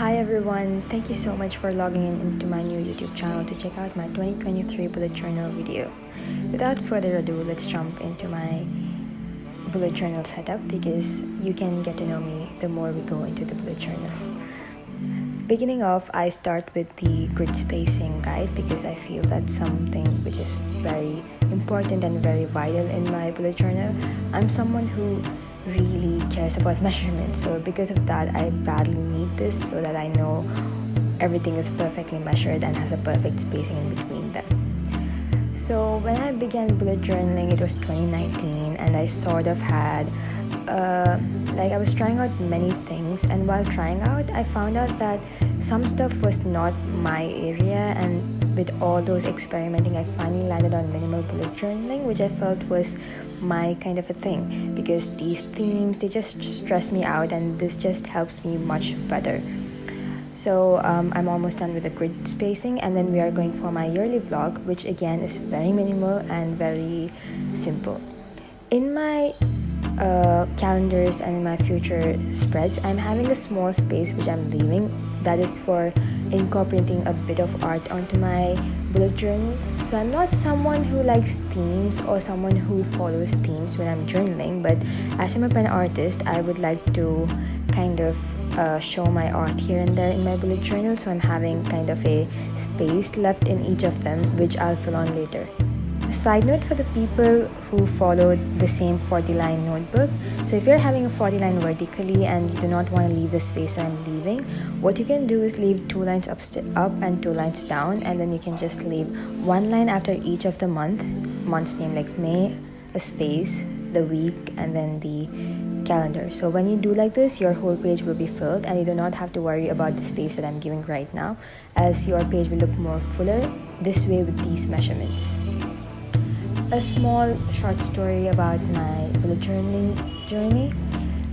Hi everyone, thank you so much for logging in into my new YouTube channel to check out my 2023 bullet journal video. Without further ado, let's jump into my bullet journal setup because you can get to know me the more we go into the bullet journal. Beginning off, I start with the grid spacing guide because I feel that's something which is very important and very vital in my bullet journal. I'm someone who really cares about measurements, so because of that I badly need this so that I know everything is perfectly measured and has a perfect spacing in between them. So when I began bullet journaling, it was 2019, and I sort of had I was trying out many things, and while trying out I found out that some stuff was not my area, and with all those experimenting I finally landed on minimal bullet journaling, which I felt was my kind of a thing because these themes, they just stress me out and this just helps me much better. So I'm almost done with the grid spacing, and then we are going for my yearly vlog, which again is very minimal and very simple. In my calendars and in my future spreads, I'm having a small space which I'm leaving that is for incorporating a bit of art onto my bullet journal. So I'm not someone who likes themes or someone who follows themes when I'm journaling, but as I'm a pen artist, I would like to kind of show my art here and there in my bullet journal, so I'm having kind of a space left in each of them which I'll fill on later. A side note for the people who followed the same 40-line notebook, so if you're having a 40 line vertically and you do not want to leave the space I'm leaving, what you can do is leave 2 lines up and 2 lines down, and then you can just leave 1 line after each of the month's name, like May, a space, the week, and then the calendar. So when you do like this, your whole page will be filled and you do not have to worry about the space that I'm giving right now, as your page will look more fuller this way with these measurements. A small short story about my bullet journaling journey.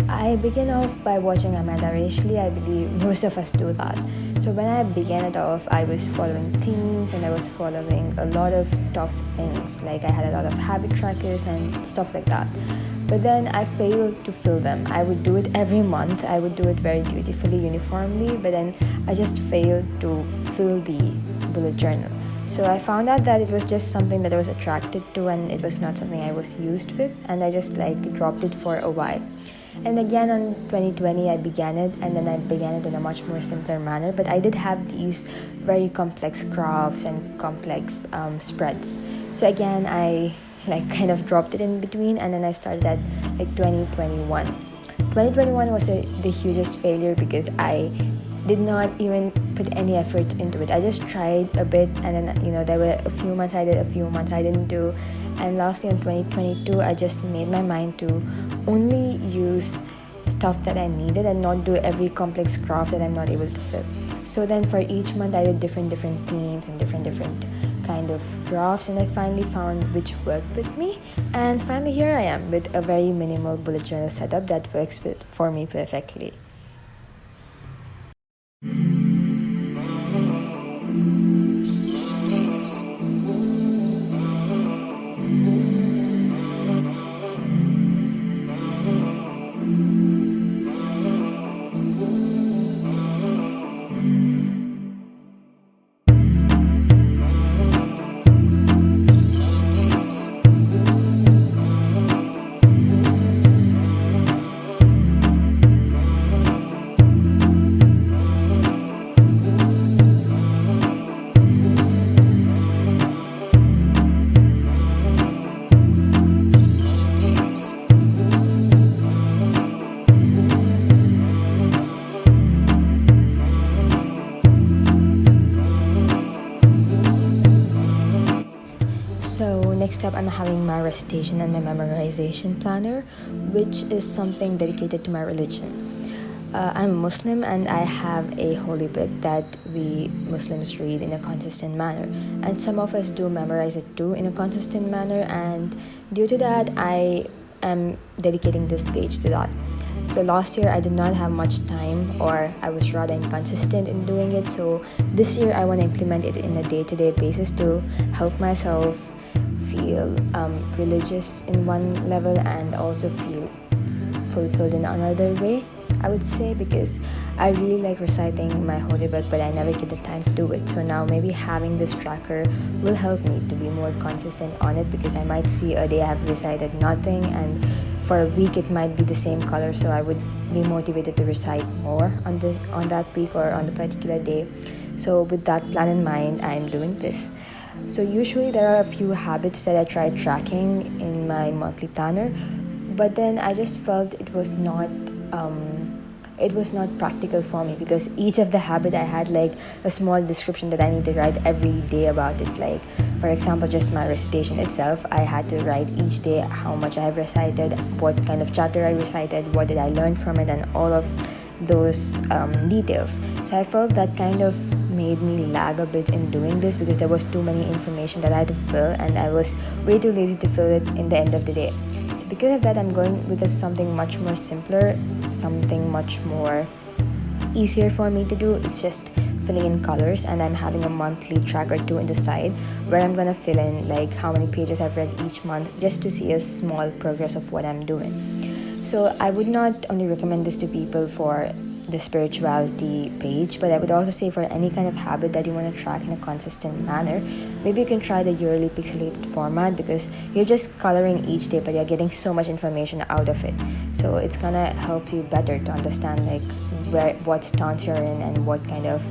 I began off by watching Ammaarah. I believe most of us do that. So when I began it off, I was following themes and I was following a lot of tough things. Like I had a lot of habit trackers and stuff like that. But then I failed to fill them. I would do it every month. I would do it very dutifully, uniformly, but then I just failed to fill the bullet journal. So I found out that it was just something that I was attracted to and it was not something I was used with, and I just dropped it for a while. And again on 2020 I began it, and then I began it in a much more simpler manner, but I did have these very complex graphs and complex spreads. So again I kind of dropped it in between, and then I started at 2021. 2021 was the hugest failure because I did not even put any effort into it. I just tried a bit, and then there were a few months I did, a few months I didn't do, and lastly in 2022 I just made my mind to only use stuff that I needed and not do every complex graph that I'm not able to fill. So then for each month I did different themes and different kind of graphs, and I finally found which worked with me, and finally here I am with a very minimal bullet journal setup that works for me perfectly. So next up, I'm having my recitation and my memorization planner, which is something dedicated to my religion. I'm Muslim, and I have a holy book that we Muslims read in a consistent manner, and some of us do memorize it too in a consistent manner, and due to that I am dedicating this page to that. So last year I did not have much time, or I was rather inconsistent in doing it, so this year I want to implement it in a day-to-day basis to help myself feel religious in one level and also feel fulfilled in another way. I would say because I really like reciting my holy book, but I never get the time to do it. So now maybe having this tracker will help me to be more consistent on it, because I might see a day I have recited nothing, and for a week it might be the same color, so I would be motivated to recite more on that week or on the particular day. So with that plan in mind, I'm doing this. So usually there are a few habits that I try tracking in my monthly planner, but then I just felt it was not practical for me, because each of the habit I had like a small description that I need to write every day about it. Like for example, just my recitation itself, I had to write each day how much I have recited, what kind of chapter I recited, what did I learn from it, and all of those details. So I felt that kind of made me lag a bit in doing this, because there was too many information that I had to fill, and I was way too lazy to fill it in the end of the day. So because of that, I'm going with something much more simpler, something much more easier for me to do. It's just filling in colors, and I'm having a monthly tracker too in the side, where I'm gonna fill in like how many pages I've read each month, just to see a small progress of what I'm doing. So I would not only recommend this to people for the spirituality page, but I would also say for any kind of habit that you want to track in a consistent manner, maybe you can try the yearly pixelated format, because you're just coloring each day, but you're getting so much information out of it. So it's gonna help you better to understand like what stance you're in and what kind of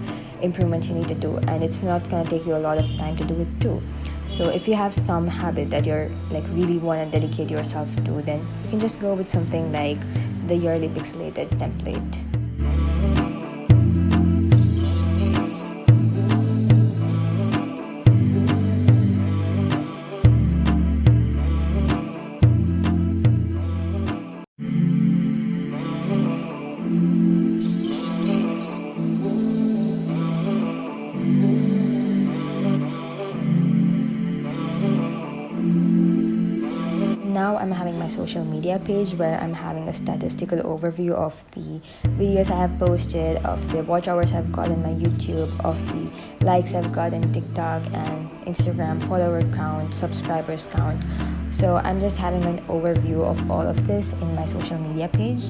improvements you need to do, and it's not gonna take you a lot of time to do it too. So if you have some habit that you're like really want to dedicate yourself to, then you can just go with something like the yearly pixelated template. Now I'm having my social media page, where I'm having a statistical overview of the videos I have posted, of the watch hours I've got on my YouTube, of the likes I've got on TikTok and Instagram, follower count, subscribers count. So I'm just having an overview of all of this in my social media page.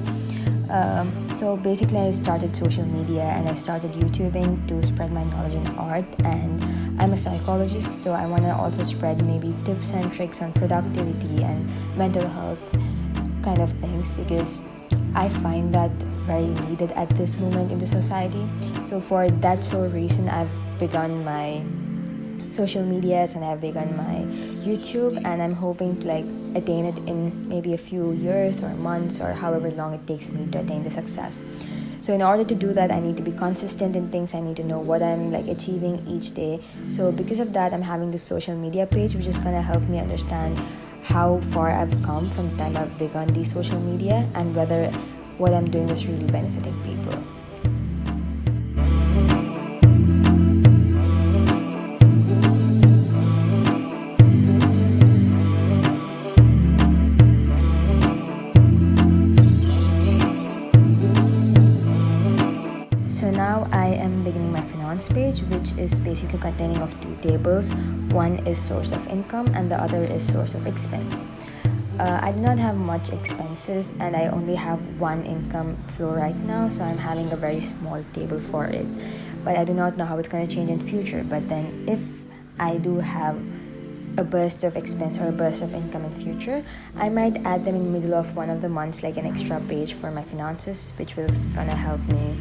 So basically I started social media and I started YouTubing to spread my knowledge in art, and I'm a psychologist, so I want to also spread maybe tips and tricks on productivity and mental health kind of things, because I find that very needed at this moment in the society. So for that sole reason, I've begun my social medias and I've begun my YouTube, and I'm hoping to like attain it in maybe a few years or months, or however long it takes me to attain the success. So in order to do that, I need to be consistent in things. I need to know what I'm like achieving each day. So because of that, I'm having this social media page, which is gonna help me understand how far I've come from the time I've begun these social media, and whether what I'm doing is really benefiting people. So now I am beginning my finance page, which is basically containing of two tables. One is source of income and the other is source of expense. I do not have much expenses, and I only have one income flow right now, so I'm having a very small table for it. But I do not know how it's going to change in future. But then if I do have a burst of expense or a burst of income in future, I might add them in the middle of one of the months, like an extra page for my finances, which will gonna help me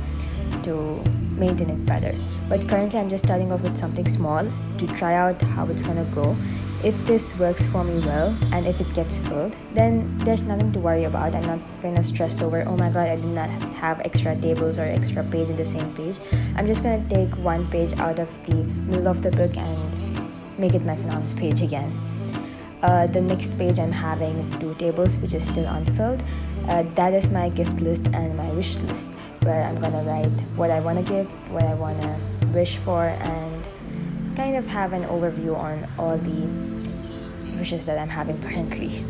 to maintain it better. But currently I'm just starting off with something small to try out how it's gonna go. If this works for me well, and if it gets filled, then there's nothing to worry about. I'm not gonna stress over, oh my god, I did not have extra tables or extra page in the same page. I'm just gonna take one page out of the middle of the book and make it my finance page again. The next page I'm having two tables, which is still unfilled. That is my gift list and my wish list, where I'm gonna write what I wanna give, what I wanna wish for, and kind of have an overview on all the wishes that I'm having currently.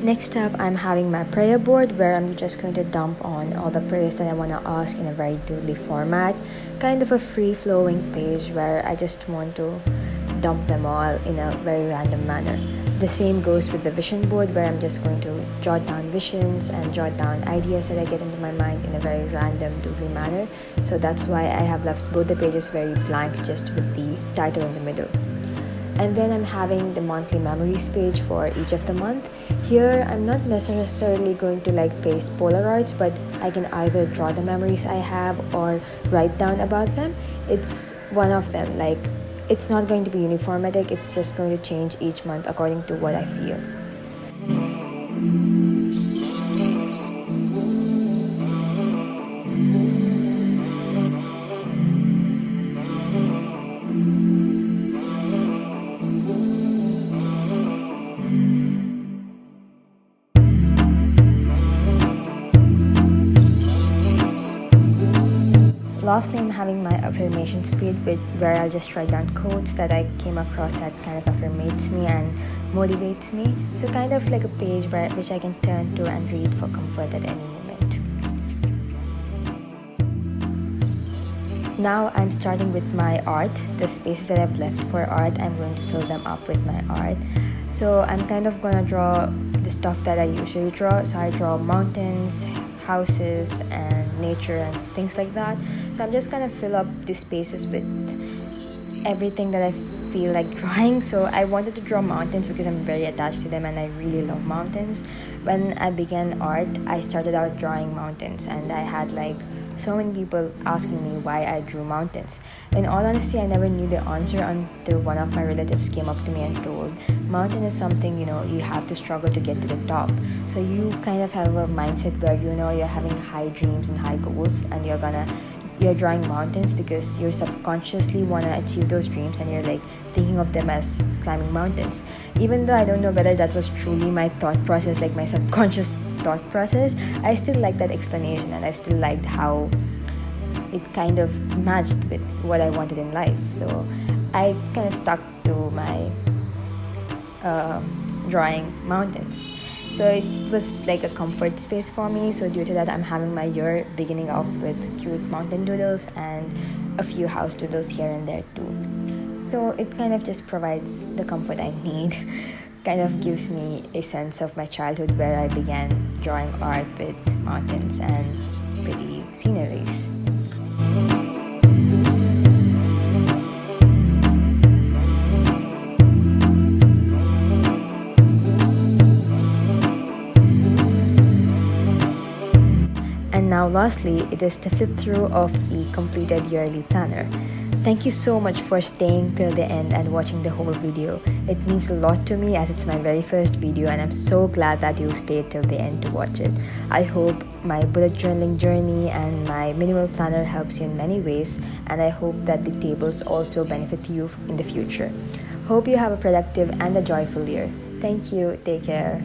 Next up, I'm having my prayer board, where I'm just going to dump on all the prayers that I want to ask in a very doodly format, kind of a free-flowing page where I just want to dump them all in a very random manner. The same goes with the vision board, where I'm just going to jot down visions and jot down ideas that I get into my mind in a very random, doodly manner. So that's why I have left both the pages very blank, just with the title in the middle. And then I'm having the monthly memories page for each of the month. Here I'm not necessarily going to like paste Polaroids, but I can either draw the memories I have or write down about them. It's one of them. Like, it's not going to be uniformatic, it's just going to change each month according to what I feel. Lastly, I'm having my affirmations page, where I'll just write down quotes that I came across that kind of affirmates me and motivates me. So kind of like a page which I can turn to and read for comfort at any moment. Now I'm starting with my art. The spaces that I've left for art, I'm going to fill them up with my art. So I'm kind of gonna draw the stuff that I usually draw. So I draw mountains, houses, and nature and things like that. So I'm just gonna fill up the spaces with everything that I feel like drawing. So I wanted to draw mountains because I'm very attached to them and I really love mountains. When I began art, I started out drawing mountains, and I had like so many people asking me why I drew mountains. In all honesty, I never knew the answer until one of my relatives came up to me and told, mountain is something, you have to struggle to get to the top. So you kind of have a mindset where you're having high dreams and high goals, and you're drawing mountains because you subconsciously want to achieve those dreams, and you're like thinking of them as climbing mountains. Even though I don't know whether that was truly my thought process, like my subconscious thought process, I still liked that explanation, and I still liked how it kind of matched with what I wanted in life. So I kind of stuck to my drawing mountains. So it was like a comfort space for me. So due to that, I'm having my year beginning off with cute mountain doodles and a few house doodles here and there too. So it kind of just provides the comfort I need. Kind of gives me a sense of my childhood, where I began drawing art with mountains and pretty sceneries. And now lastly, it is the flip through of the completed yearly planner. Thank you so much for staying till the end and watching the whole video. It means a lot to me, as it's my very first video, and I'm so glad that you stayed till the end to watch it. I hope my bullet journaling journey and my minimal planner helps you in many ways, and I hope that the tables also benefit you in the future. Hope you have a productive and a joyful year. Thank you. Take care.